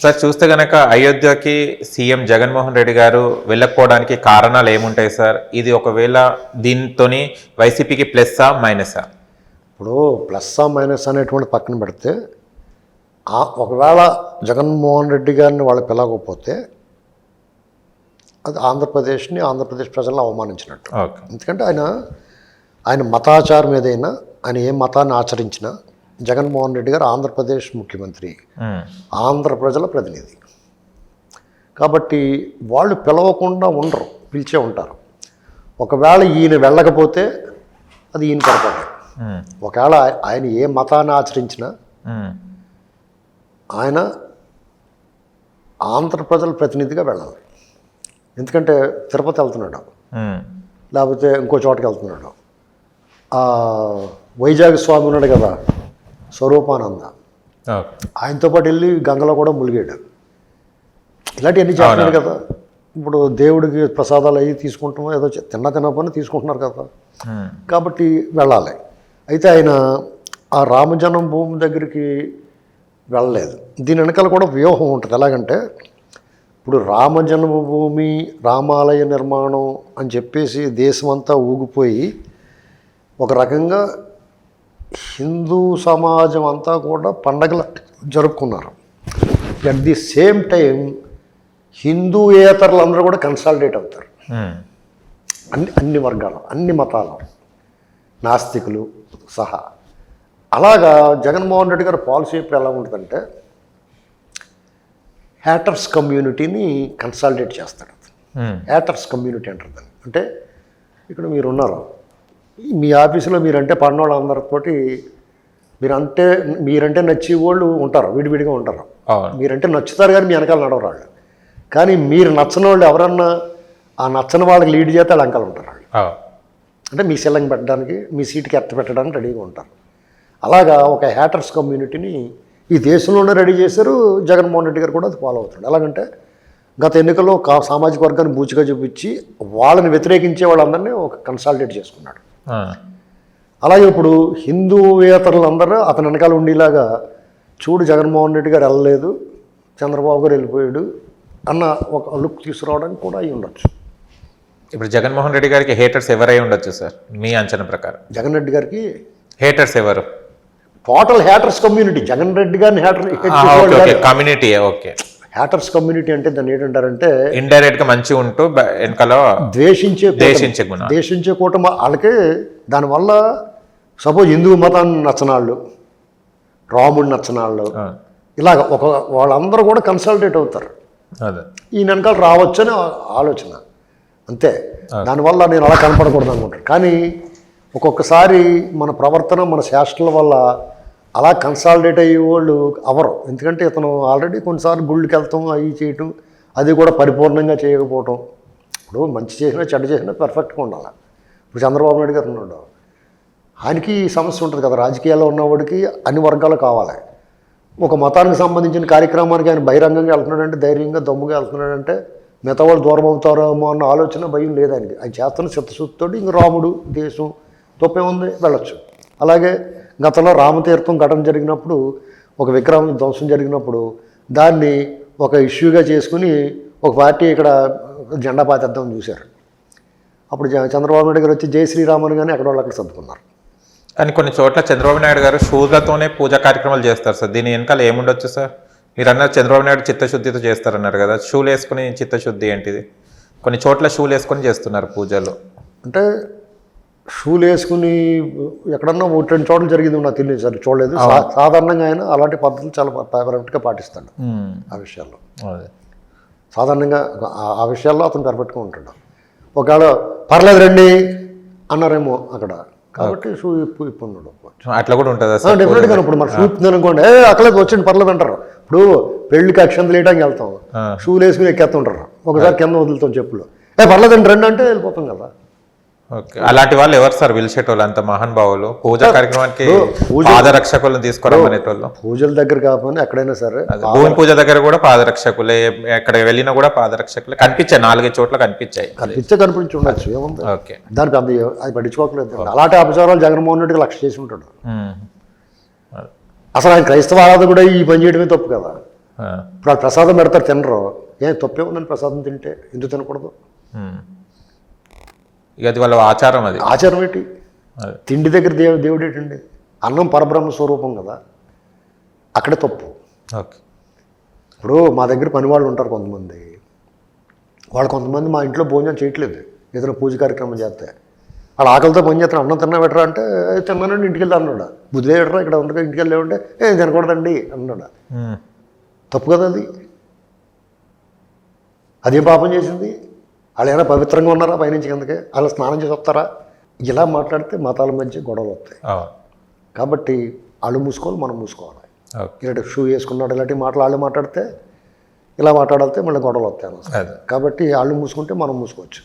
Sir చూస్తే కనుక అయోధ్యకి CM Jaganmohan Reddy గారు వెళ్ళకపోవడానికి కారణాలు ఏముంటాయి సార్? ఇది ఒకవేళ దీంతో వైసీపీకి ప్లస్సా మైనసా? ఇప్పుడు ప్లస్సా మైనస్ అనేటువంటి పక్కన పెడితే ఒకవేళ జగన్మోహన్ రెడ్డి గారిని వాళ్ళు పిలవకపోతే అది ఆంధ్రప్రదేశ్ ప్రజలను అవమానించినట్టు. ఎందుకంటే ఆయన మతాచారం ఏదైనా, ఆయన ఏ మతాన్ని ఆచరించినా జగన్మోహన్ రెడ్డి గారు ఆంధ్రప్రదేశ్ ముఖ్యమంత్రి, ఆంధ్ర ప్రజల ప్రతినిధి. కాబట్టి వాళ్ళు పిలవకుండా ఉండరు, పిలిచే ఉంటారు. ఒకవేళ ఈయన వెళ్ళకపోతే అది ఈయన పొరపాటే. ఒకవేళ ఆయన ఏ మతాన్ని ఆచరించినా ఆయన ఆంధ్ర ప్రజల ప్రతినిధిగా వెళ్ళాలి. ఎందుకంటే తిరుపతి వెళ్తున్నాడు, లేకపోతే ఇంకో చోటకి వెళ్తున్నాడు. వైజాగ్ స్వామి ఉన్నాడు కదా, స్వరూపానంద, ఆయనతో పాటు వెళ్ళి గంగలో కూడా ములిగాడు. ఇలాంటివన్నీ చేస్తున్నాడు కదా. ఇప్పుడు దేవుడికి ప్రసాదాలు అవి తీసుకుంటాం, ఏదో తినపని తీసుకుంటున్నారు కదా, కాబట్టి వెళ్ళాలి. అయితే ఆయన ఆ రామజన్మ భూమి దగ్గరికి వెళ్ళలేదు. దీని వెనకాల కూడా వ్యూహం ఉంటుంది. ఎలాగంటే ఇప్పుడు రామజన్మభూమి, రామాలయ నిర్మాణం అని చెప్పేసి దేశమంతా ఊగిపోయి ఒక రకంగా హిందూ సమాజం అంతా కూడా పండగలు జరుపుకున్నారు. అట్ ది సేమ్ టైం హిందూయేతరులు అందరూ కూడా కన్సాలిడేట్ అవుతారు. అన్ని వర్గాలు, అన్ని మతాలు, నాస్తికులు సహా. అలాగా జగన్మోహన్ రెడ్డి గారి పాలసీ ఇప్పుడు ఎలా ఉంటుందంటే హ్యాటర్స్ కమ్యూనిటీని కన్సాలిడేట్ చేస్తాడు. హ్యాటర్స్ కమ్యూనిటీ అంటారు దాన్ని. అంటే ఇక్కడ మీరు ఉన్నారు, మీ ఆఫీసులో మీరంటే పడినోళ్ళు అందరితోటి మీరంటే నచ్చి వాళ్ళు ఉంటారు, విడివిడిగా ఉంటారు. మీరంటే నచ్చుతారు కానీ మీ వెనకాల నడవరాళ్ళు. కానీ మీరు నచ్చని వాళ్ళు ఎవరన్నా ఆ నచ్చని వాళ్ళకి లీడ్ చేస్తే వాళ్ళు వెనకాల ఉంటారు. వాళ్ళు అంటే మీ సెల్లింగ్ పెట్టడానికి, మీ సీటుకి ఎత్త పెట్టడానికి రెడీగా ఉంటారు. అలాగా ఒక హ్యాటర్స్ కమ్యూనిటీని ఈ దేశంలోనే రెడీ చేశారు. జగన్మోహన్ రెడ్డి గారు కూడా అది ఫాలో అవుతాడు. ఎలాగంటే గత ఎన్నికల్లో సామాజిక వర్గాన్ని బూచిగా చూపించి వాళ్ళని వ్యతిరేకించే వాళ్ళందరినీ ఒక కన్సాలిడేట్ చేసుకున్నాడు. అలాగే ఇప్పుడు హిందూయేతరులందరూ అతని వెనకాల ఉండేలాగా చూడు జగన్మోహన్ రెడ్డి గారు వెళ్ళలేదు, చంద్రబాబు గారు వెళ్ళిపోయాడు అన్న ఒక లుక్ తీసుకురావడానికి కూడా అయి ఉండొచ్చు. ఇప్పుడు జగన్మోహన్ రెడ్డి గారికి హేటర్స్ ఎవరై ఉండొచ్చు సార్ మీ అంచనా ప్రకారం? జగన్ రెడ్డి గారికి హేటర్స్ ఎవరు? Total haters community. Jagan Reddy గారిని కమ్యూనిటీ. ఓకే, హ్యాటర్స్ కమ్యూనిటీ అంటే దాన్ని ఏంటంటారంటే ఇండైరెక్ట్ గా మంచి ఉంటూ వెనకాల ద్వేషించే కూటమి వాళ్ళకి. దానివల్ల సపోజ్ హిందూ మతాన్ని నచ్చనాళ్ళు, రాముడు నచ్చనాళ్ళు, ఇలాగ వాళ్ళందరూ కూడా కన్సల్టేట్ అవుతారు. ఈ వెనకాల రావచ్చని ఆలోచన అంతే. దానివల్ల నేను అలా కనపడకూడదు అనుకుంటాను. కానీ ఒక్కొక్కసారి మన ప్రవర్తన, మన శాస్త్రాల వల్ల అలా కన్సాలిడేట్ అయ్యే వాళ్ళు అవరు. ఎందుకంటే ఇతను ఆల్రెడీ కొన్నిసార్లు గుళ్ళకి వెళ్తాం, అవి చేయటం, అది కూడా పరిపూర్ణంగా చేయకపోవటం. ఇప్పుడు మంచి చేసినా చెడ్డ చేసినా పర్ఫెక్ట్గా ఉండాలి. ఇప్పుడు చంద్రబాబు నాయుడు గారు ఉన్నాడు, ఆయనకి సమస్య ఉంటుంది కదా, రాజకీయాల్లో ఉన్నవాడికి అన్ని వర్గాలు కావాలి. ఒక మతానికి సంబంధించిన కార్యక్రమానికి ఆయన బహిరంగంగా వెళ్తున్నాడంటే, ధైర్యంగా దమ్ముగా వెళ్తున్నాడంటే మిగతా వాళ్ళు దూరం అవుతారేమో అన్న ఆలోచన, భయం లేదు ఆయనకి. ఆయన చేస్తున్న చిత్తశుద్ధితో ఇంక రాముడు, దేశం తప్పేముంది, వెళ్ళొచ్చు. అలాగే గతంలో రామతీర్థం ఘటన జరిగినప్పుడు, ఒక విగ్రహం ధ్వంసం జరిగినప్పుడు దాన్ని ఒక ఇష్యూగా చేసుకుని ఒక పార్టీ ఇక్కడ జెండా పాతేద్దామని చూశారు. అప్పుడు చంద్రబాబు నాయుడు గారు వచ్చి జై శ్రీరామ్ అని కానీ అక్కడ వాళ్ళు అక్కడ సర్దుకున్నారు. కానీ కొన్ని చోట్ల చంద్రబాబు నాయుడు గారు షూలతోనే పూజా కార్యక్రమాలు చేస్తారు సార్. దీని వెనకాల ఏముండొచ్చు సార్? మీరు అన్నారు చంద్రబాబు నాయుడు చిత్తశుద్ధితో చేస్తారన్నారు కదా, షూలు వేసుకుని చిత్తశుద్ధి ఏంటిది? కొన్ని చోట్ల షూలు వేసుకొని చేస్తున్నారు పూజలు. అంటే షూలు వేసుకుని ఎక్కడన్నా 2 చోట్ల జరిగింది నాకు తెలియదు సార్, చూడలేదు. సాధారణంగా ఆయన అలాంటి పద్ధతులు చాలా పర్ఫెక్ట్గా పాటిస్తాడు. ఆ విషయాల్లో సాధారణంగా ఆ విషయాల్లో అతను పర్ఫెక్ట్గా ఉంటాడు. ఒకవేళ పర్లేదు రండి అన్నారేమో అక్కడ, కాబట్టి షూ ఇప్పున్నాడు. అట్లా కూడా ఉంటుందా? డెఫినెట్గా. ఇప్పుడు మన షూ ఇప్పిందని అనుకోండి, అక్కడే వచ్చండి పర్లేదు అంటారు. ఇప్పుడు పెళ్లికి అక్షంతలు వేయడానికి వెళ్తాం, షూలు వేసుకుని ఎక్కేస్తుంటారు. ఒకసారి కింద వదులుతాం చెప్పులు, పర్లేదండి రండి అంటే వెళ్ళిపోతాం కదా. ఓకే, అలాంటి వాళ్ళు ఎవరు సార్ పిలిచేటోళ్ళు? అంత మహానుభావులు పూజా కార్యక్రమానికి పాదరక్షకులను తీసుకోవడం అనేటోళ్ళు. పూజల దగ్గర కాకపోతే ఎక్కడైనా సరే, భూమి పూజ దగ్గర కూడా పాదరక్షకులే, ఎక్కడ వెళ్ళినా కూడా పాదరక్షకులే కనిపించాయి. 4-5 చోట్ల కనిపించి ఉండొచ్చు, ఏముంది. ఓకే, దానికి అది పట్టించుకోవట్లేదు. అలాంటి అపచారాలు జగన్మోహన్ రెడ్డికి లక్ష్య చేసి ఉంటాడు. అసలు ఆయన క్రైస్తవ ఆరాధన కూడా ఈ పని చేయడమే తప్పు కదా. ఇప్పుడు వాళ్ళు ప్రసాదం పెడతారు తినరు, ఏం తప్పే ఉందని ప్రసాదం తింటే ఎందుకు తినకూడదు? ఇక అది వాళ్ళ ఆచారం, అది ఆచారం ఏంటి? తిండి దగ్గర దేవుడు ఏంటండి? అన్నం పరబ్రహ్మ స్వరూపం కదా, అక్కడే తప్పు. ఓకే. ఇప్పుడు మా దగ్గర పని వాళ్ళు ఉంటారు కొంతమంది, కొంతమంది మా ఇంట్లో భోజనం చేయట్లేదు, ఏదైనా పూజ కార్యక్రమం చేస్తే వాళ్ళు ఆకలితో పని చేస్తారు. అన్నం తిన్నా పెట్టరా అంటే తిన్నానండి ఇంటికి వెళ్ళి అన్నాడు. బుద్ధి పెట్టరా ఇక్కడ ఉండగా ఇంటికి వెళ్ళేవంటే ఏం తినకూడదండి అన్నాడు. తప్పు కదా అది. అదేం పాపం చేసింది? వాళ్ళు ఏమైనా పవిత్రంగా ఉన్నారా పైనుంచి కిందకి? వాళ్ళు స్నానం చేసి వస్తారా? ఇలా మాట్లాడితే మతాల మధ్య గొడవలు వస్తాయి. కాబట్టి వాళ్ళు మూసుకోవాలి, మనం మూసుకోవాలి. ఇలాంటి షూ వేసుకున్నాడు ఇలాంటి మాటలు వాళ్ళు మాట్లాడితే, ఇలా మాట్లాడితే మళ్ళీ గొడవలు వస్తాయి. కాబట్టి వాళ్ళు మూసుకుంటే మనం మూసుకోవచ్చు.